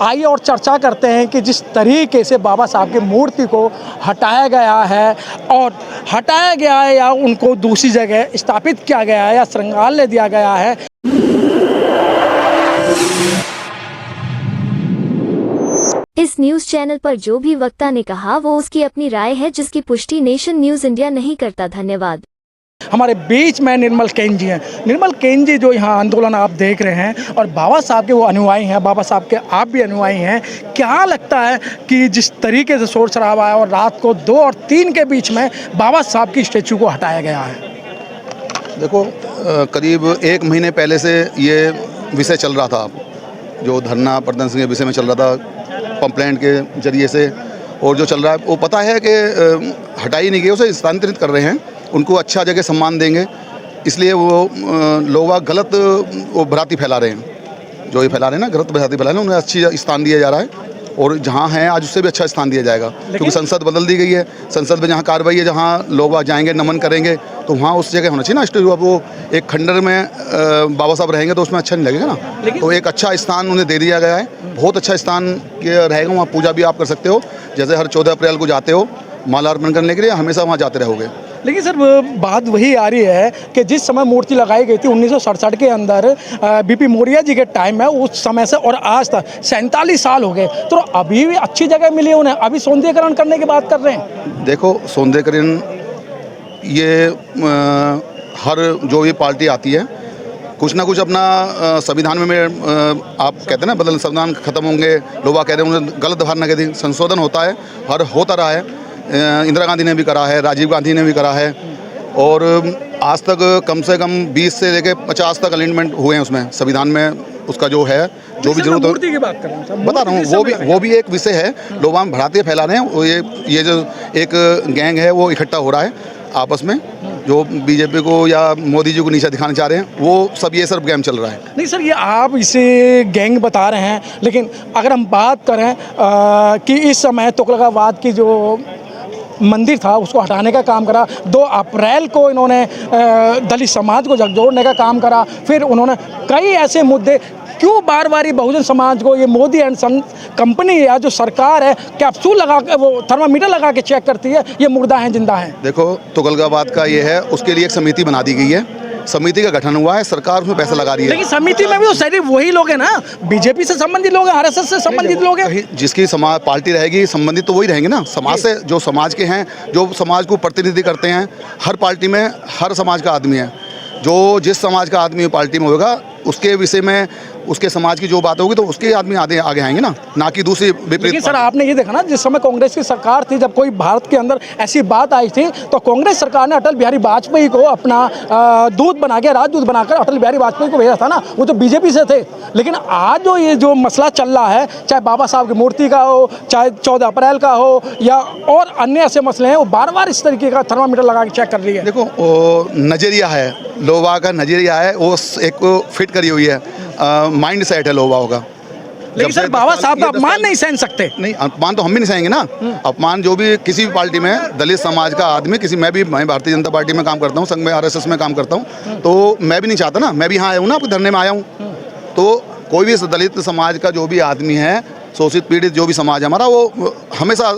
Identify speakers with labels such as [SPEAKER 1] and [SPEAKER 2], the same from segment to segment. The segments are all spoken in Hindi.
[SPEAKER 1] आइए और चर्चा करते हैं कि जिस तरीके से बाबा साहब की मूर्ति को हटाया गया है या उनको दूसरी जगह स्थापित किया गया है या संग्रहालय दिया गया है।
[SPEAKER 2] इस न्यूज चैनल पर जो भी वक्ता ने कहा वो उसकी अपनी राय है, जिसकी पुष्टि नेशन न्यूज इंडिया नहीं करता। धन्यवाद।
[SPEAKER 1] हमारे बीच में निर्मल कैन जी हैं। निर्मल कैन जी जो यहाँ आंदोलन आप देख रहे हैं और बाबा साहब के वो अनुयायी हैं, बाबा साहब के आप भी अनुयायी हैं, क्या लगता है कि जिस तरीके से शोर शराबा है और रात को 2 और 3 के बीच में बाबा साहब की स्टैचू को हटाया गया है?
[SPEAKER 3] देखो, करीब 1 महीने पहले से ये विषय चल रहा था, जो धरना प्रदर्शन के विषय में चल रहा था, कंप्लेंट के जरिए से, और जो चल रहा है वो पता है कि हटाई नहीं गई, उसे स्थानांतरित कर रहे हैं, उनको अच्छा जगह सम्मान देंगे, इसलिए वो लोग गलत वो भ्रांति फैला रहे हैं। जो ये फैला रहे हैं ना, गलत भ्रांति फैला रहे हैं, उन्हें अच्छी स्थान दिया जा रहा है और जहाँ हैं आज उससे भी अच्छा स्थान दिया जाएगा, क्योंकि संसद बदल दी गई है। संसद में जहाँ कार्रवाई है, जहाँ लोग जाएंगे नमन करेंगे, तो वहाँ उस जगह होना चाहिए ना स्टैचू। अब वो एक खंडर में बाबा साहब रहेंगे तो उसमें अच्छा नहीं लगेगा ना, तो एक अच्छा स्थान उन्हें दे दिया गया है, बहुत अच्छा स्थान रहेगा। वहाँ पूजा भी आप कर सकते हो, जैसे हर 14 अप्रैल को जाते हो माला अर्पण करने के लिए, हमेशा वहाँ जाते रहोगे।
[SPEAKER 1] लेकिन सर बात वही आ रही है कि जिस समय मूर्ति लगाई गई थी 1967 के अंदर बीपी मौर्य जी के टाइम में, उस समय से और आज तक 47 साल हो गए, तो अभी भी अच्छी जगह मिली उन्हें, अभी सौंदर्यीकरण करने की बात कर रहे हैं।
[SPEAKER 3] देखो, सौंदर्यीकरण ये हर जो ये पार्टी आती है कुछ ना कुछ अपना संविधान में आप कहते हैं ना, बदल संविधान खत्म होंगे, लोग कह रहे हैं उन्हें गलत धारणा कहती, संशोधन होता है, हर होता रहा है। इंदिरा गांधी ने भी करा है, राजीव गांधी ने भी करा है, और आज तक कम से कम 20 से लेकर 50 तक अमेंडमेंट हुए हैं उसमें, संविधान में उसका जो है, जो भी जरूरत
[SPEAKER 1] मूर्ति की बात कर रहा हूं,
[SPEAKER 3] बता रहा हूँ, वो भी एक विषय है। लोग वहाँ भ्रांति फैला रहे हैं, ये जो एक गैंग है वो इकट्ठा हो रहा है आपस में, जो बीजेपी को या मोदी जी को नीचा दिखाना चाह रहे हैं, वो सब ये सब गेम चल रहा है।
[SPEAKER 1] नहीं सर, ये आप इसे गैंग बता रहे हैं, लेकिन अगर हम बात करें कि इस समय तुगलकाबाद की जो मंदिर था उसको हटाने का काम करा, 2 अप्रैल को इन्होंने दलित समाज को झकझोरने का काम करा, फिर उन्होंने कई ऐसे मुद्दे, क्यों बार बार ये बहुजन समाज को ये मोदी एंड सन कंपनी या जो सरकार है कैप्सूल लगा के, वो थर्मामीटर लगा के चेक करती है ये मुर्दा हैं जिंदा हैं?
[SPEAKER 3] देखो, तुगलकाबाद का ये है, उसके लिए एक समिति बना दी गई है, समिति का गठन हुआ है, सरकार उसमें पैसा लगा रही है।
[SPEAKER 1] लेकिन समिति में भी तो सारे वही लोग हैं ना, बीजेपी से संबंधित लोग हैं, आरएसएस से संबंधित लोग हैं।
[SPEAKER 3] जिसकी समाज पार्टी रहेगी संबंधित तो वही रहेंगे ना, समाज से, जो समाज के हैं, जो समाज को प्रतिनिधि करते हैं। हर पार्टी में हर समाज का आदमी है, जो जिस समाज का आदमी पार्टी में होगा उसके विषय में, उसके समाज की जो बात होगी तो उसके आदमी आगे आएंगे ना कि दूसरी विपरीत।
[SPEAKER 1] सर आपने ये देखा ना, जिस समय कांग्रेस की सरकार थी, जब कोई भारत के अंदर ऐसी बात आई थी तो कांग्रेस सरकार ने अटल बिहारी वाजपेयी को अपना दूत बना के, राजदूत बनाकर अटल बिहारी वाजपेयी को भेजा था ना, वो तो बीजेपी से थे। लेकिन आज जो ये जो मसला चल रहा है, चाहे बाबा साहब की मूर्ति का हो, चाहे 14 अप्रैल का हो, या और अन्य ऐसे मसले हैं, वो बार बार इस तरीके का थर्मामीटर लगा के चेक कर रही है।
[SPEAKER 3] देखो, नजरिया है, लोगों का नजरिया है, वो एक फिट करी हुई है, माइंड सेट है लोगों का।
[SPEAKER 1] लेकिन सर बाबा साहब का अपमान नहीं सहन सकते।
[SPEAKER 3] नहीं, अपमान तो हम भी नहीं सहेंगे ना। अपमान जो भी किसी भी पार्टी में दलित समाज का आदमी, मैं भारतीय जनता पार्टी में काम करता हूँ, संघ में आरएसएस में काम करता हूँ, तो मैं भी नहीं चाहता ना, मैं भी यहाँ आया हूँ ना, आपके धरने में आया हूँ, तो कोई भी दलित समाज का जो भी आदमी है, शोषित पीड़ित जो भी समाज है हमारा, वो हमेशा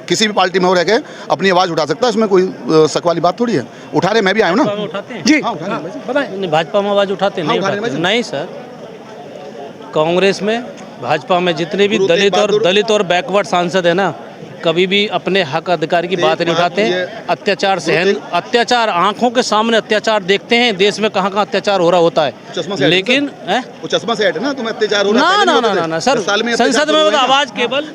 [SPEAKER 3] किसी भी पार्टी में हो रह के अपनी आवाज़ उठा सकता है, इसमें कोई शक वाली बात थोड़ी है। उठा रहे, मैं भी आया हूँ ना।
[SPEAKER 1] जी
[SPEAKER 4] बताएं। भाजपा में आवाज़ उठाते नहीं सर, कांग्रेस में, भाजपा में जितने भी दलित और बैकवर्ड सांसद है ना, कभी भी अपने हक अधिकार की बात नहीं उठाते हैं। अत्याचार आंखों के सामने अत्याचार देखते हैं, देश में कहाँ कहाँ अत्याचार हो रहा होता है, लेकिन
[SPEAKER 3] चश्मा से हट है ना, तुम्हें अत्याचार हो रहा है
[SPEAKER 4] ना सर, संसद में आवाज केवल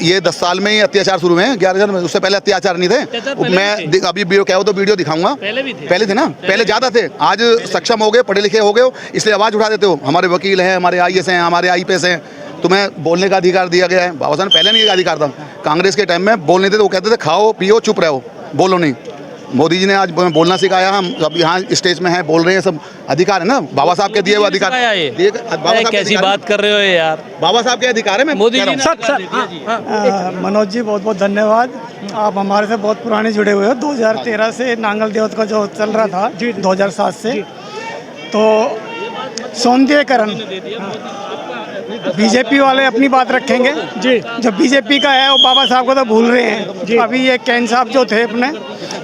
[SPEAKER 3] ये 10 साल में ही अत्याचार शुरू हुए हैं, 11 में, उससे पहले अत्याचार नहीं थे। मैं अभी वीडियो दिखाऊंगा, पहले थे ना, पहले ज्यादा थे, आज सक्षम हो गए, पढ़े लिखे हो गए, इसलिए आवाज उठा देते हो। हमारे वकील हैं, हमारे IAS हैं, हमारे IPS हैं, तुम्हें बोलने का अधिकार दिया गया है। बाबा साहब ने पहले नहीं अधिकार था, कांग्रेस के टाइम में बोलने थे तो वो कहते थे खाओ पियो चुप रहो, बोलो नहीं। मोदी जी ने आज बोलना सिखाया, हम सब यहाँ स्टेज में हैं, बोल रहे हैं, सब अधिकार है ना, बाबा साहब के दिए हुए अधिकार।
[SPEAKER 4] कैसी बात कर रहे हो यार,
[SPEAKER 3] बाबा साहब के अधिकार है। मैं
[SPEAKER 4] मोदी जी
[SPEAKER 5] मनोज जी बहुत बहुत धन्यवाद, आप हमारे से बहुत पुराने जुड़े हुए हो। 2013 से नांगल देवत का जो चल रहा था 2007 से, तो सौंदर्यीकरण बीजेपी वाले अपनी बात रखेंगे
[SPEAKER 1] जी।
[SPEAKER 5] जो बीजेपी का है वो बाबा साहब को तो भूल रहे हैं। अभी ये कैन साहब जो थे अपने,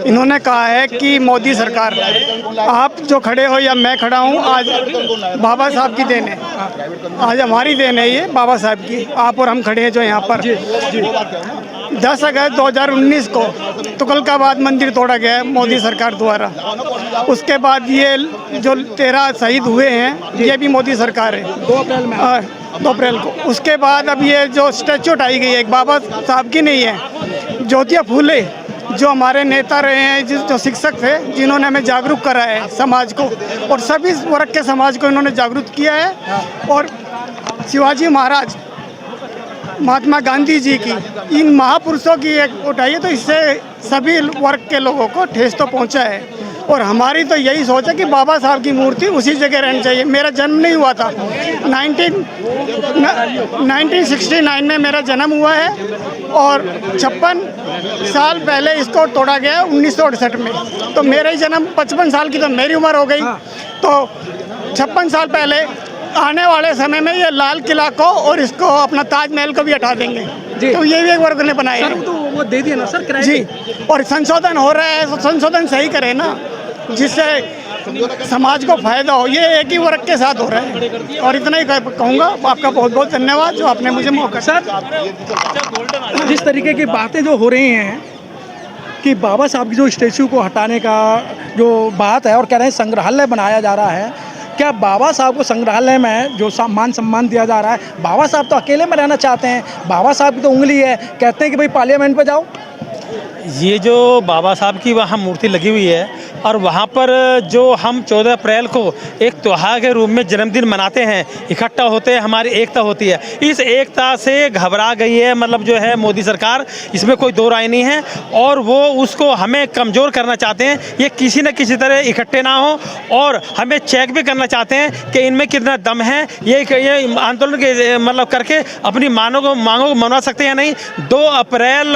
[SPEAKER 5] इन्होंने कहा है कि मोदी सरकार, आप जो खड़े हो या मैं खड़ा हूँ, आज बाबा साहब की देन है, आज हमारी देन है ये बाबा साहब की, आप और हम खड़े हैं जो यहाँ पर। 10 अगस्त 2019 को तुगलकाबाद मंदिर तोड़ा गया है मोदी सरकार द्वारा। उसके बाद ये जो 13 शहीद हुए हैं ये भी मोदी सरकार है,
[SPEAKER 1] 2 अप्रैल में।
[SPEAKER 5] 2 अप्रैल को। उसके बाद अब ये जो स्टैचू उठाई गई है, एक बाबा साहब की नहीं है, ज्योतिबा फूले जो हमारे नेता रहे हैं, जो शिक्षक थे, जिन्होंने हमें जागरूक करा है समाज को, और सभी वर्ग के समाज को इन्होंने जागरूक किया है। और शिवाजी महाराज, महात्मा गांधी जी की, इन महापुरुषों की एक उठाई है, तो इससे सभी वर्ग के लोगों को ठेस तो पहुंचा है। और हमारी तो यही सोच है कि बाबा साहब की मूर्ति उसी जगह रहनी चाहिए। मेरा जन्म नहीं हुआ था, 1969 में मेरा जन्म हुआ है, और 56 साल पहले इसको तोड़ा गया 1968 में। तो मेरा ही जन्म 55 साल की तो मेरी उम्र हो गई, तो 56 साल पहले आने वाले समय में ये लाल किला को और इसको अपना ताजमहल को भी हटा देंगे। तो ये भी एक वर्ग ने बनाया है।
[SPEAKER 1] तो वो दे दिया ना सर किराए
[SPEAKER 5] जी, और संशोधन हो रहा है, तो संशोधन सही करे ना, जिससे समाज को फायदा हो। ये एक ही वर्ग के साथ हो रहा है, और इतना ही कहूँगा। आपका बहुत बहुत धन्यवाद जो आपने मुझे मौका।
[SPEAKER 1] सर, जिस तरीके की बातें जो हो रही हैं कि बाबा साहब की जो स्टैचू को हटाने का जो बात है, और कह रहे हैं संग्रहालय बनाया जा रहा है, क्या बाबा साहब को संग्रहालय में जो मान सम्मान दिया जा रहा है, बाबा साहब तो अकेले में रहना चाहते हैं, बाबा साहब की तो उंगली है, कहते हैं कि भाई पार्लियामेंट पे जाओ।
[SPEAKER 6] ये जो बाबा साहब की वहाँ मूर्ति लगी हुई है, और वहाँ पर जो हम 14 अप्रैल को एक त्योहार के रूप में जन्मदिन मनाते हैं, इकट्ठा होते हैं, हमारी एकता होती है। इस एकता से घबरा गई है, मतलब जो है मोदी सरकार, इसमें कोई दो राय नहीं है, और वो उसको हमें कमज़ोर करना चाहते हैं। ये किसी न किसी तरह इकट्ठे ना हो, और हमें चेक भी करना चाहते हैं कि इनमें कितना दम है। ये आंदोलन के मतलब करके अपनी मांगों को मनवा सकते हैं या नहीं। 2 अप्रैल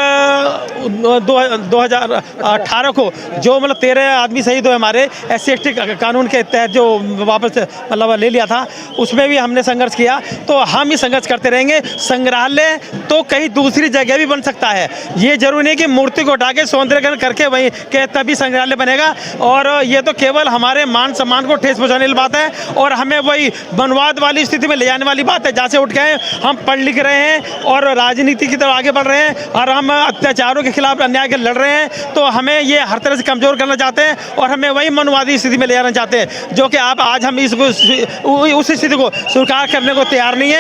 [SPEAKER 6] 2018 को जो मतलब 13 आदमी शहीद हुए हमारे SC/ST कानून के तहत, जो वापस मतलब ले लिया था, उसमें भी हमने संघर्ष किया। तो हम ही संघर्ष करते रहेंगे। संग्रहालय तो कहीं दूसरी जगह भी बन सकता है, ये जरूरी नहीं कि मूर्ति को उठा के सौंदर्यीकरण करके वहीं के तभी संग्रहालय बनेगा। और ये तो केवल हमारे मान सम्मान को ठेस पहुँचाने वाली बात है, और हमें वही वनवाद वाली स्थिति में ले जाने वाली बात है। जहाँ से उठ गए हम पढ़ लिख रहे हैं और राजनीति की तरफ आगे बढ़ रहे हैं, और हम अत्याचारों के खिलाफ अन्याय के लड़ रहे हैं, तो हमें ये हर तरह से कमज़ोर करना चाहते हैं, और हमें वही मनवादी स्थिति में ले जाना चाहते हैं, जो कि आज हम उस स्थिति को स्वीकार करने को तैयार नहीं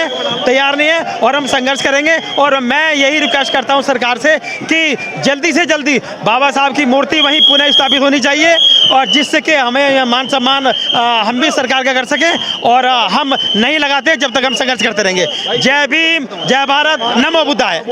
[SPEAKER 6] है, और हम संघर्ष करेंगे। और मैं यही रिक्वेस्ट करता हूं सरकार से कि जल्दी से जल्दी बाबा साहब की मूर्ति वहीं पुनः स्थापित होनी चाहिए, और जिससे कि हमें मान सम्मान हम भी सरकार का कर सकें, और हम नहीं लगाते जब तक हम संघर्ष करते रहेंगे। जय भीम, जय भारत, नमो बुद्धाय।